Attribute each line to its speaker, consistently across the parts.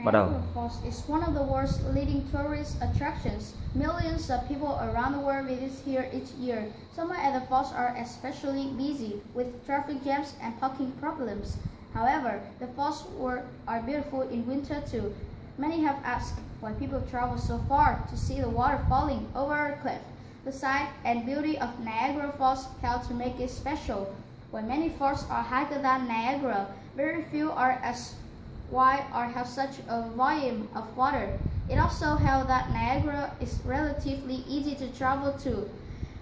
Speaker 1: Bắt đầu.
Speaker 2: Niagara Falls is one of the world's leading tourist attractions. Millions of people around the world visit here each year. Summer at the falls are especially busy with traffic jams and parking problems. However, the falls are beautiful in winter too. Many have asked why people travel so far to see the water falling over a cliff. The size and beauty of Niagara Falls help to make it special. While many falls are higher than Niagara, very few are as wide or have such a volume of water. It also helps that Niagara is relatively easy to travel to.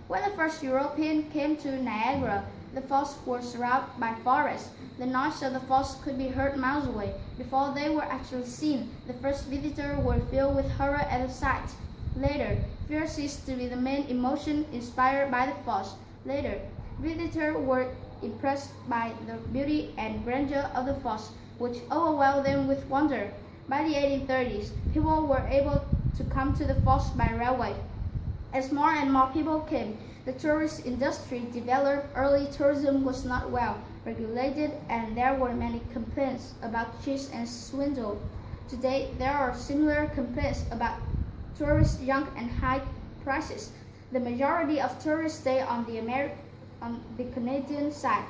Speaker 2: When the first European came to Niagara, the falls were surrounded by forests. The noise of the falls could be heard miles away. Before they were actually seen, the first visitors were filled with horror at the sight. Later, fear ceased to be the main emotion inspired by the falls. Later, visitors were impressed by the beauty and grandeur of the falls, which overwhelmed them with wonder. By the 1830s, people were able to come to the falls by railway. As more and more people came, the tourist industry developed. Early tourism was not well regulated, and there were many complaints about cheats and swindle. Today, there are similar complaints about tourist junk and high prices. The majority of tourists stay on the Canadian side.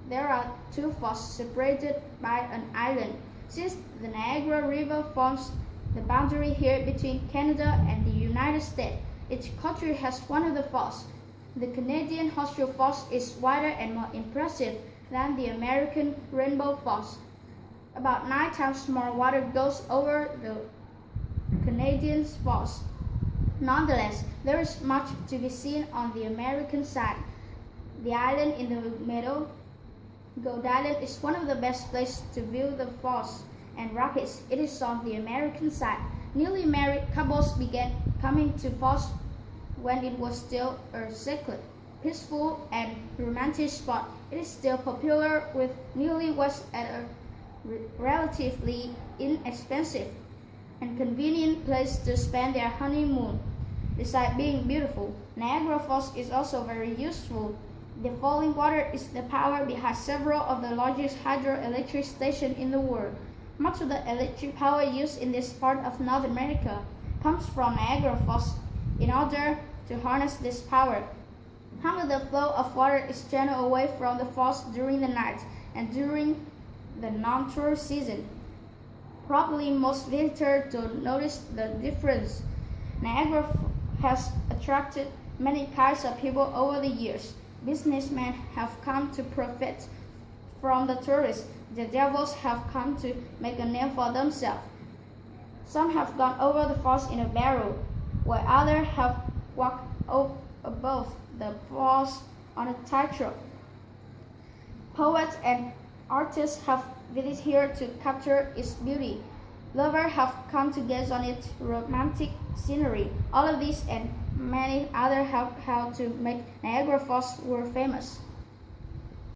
Speaker 2: There are two falls separated by an island. Since the Niagara River forms the boundary here between Canada and the United States, each country has one of the falls. The Canadian Horseshoe Falls is wider and more impressive than the American Rainbow Falls. About 9 times more water goes over the Canadian falls. Nonetheless, there is much to be seen on the American side. The island in the middle, Gold Island, is one of the best places to view the falls and rapids. It is on the American side. Newly married couples began coming to falls when it was still a sacred, peaceful, and romantic spot. It is still popular with newlyweds at a relatively inexpensive and convenient place to spend their honeymoon. Besides being beautiful, Niagara Falls is also very useful. The falling water is the power behind several of the largest hydroelectric stations in the world. Much of the electric power used in this part of North America comes from Niagara Falls. In order to harness this power, half of the flow of water is channeled away from the falls during the night and during the non-tour season. Probably most visitors don't notice the difference. Niagara has attracted many kinds of people over the years. Businessmen have come to profit from the tourists. The devils have come to make a name for themselves. Some have gone over the falls in a barrel, while others have walked above the falls on a tightrope. Poets and artists have visited here to capture its beauty. Lovers have come to gaze on its romantic scenery. All of these and many others have helped to make Niagara Falls world famous.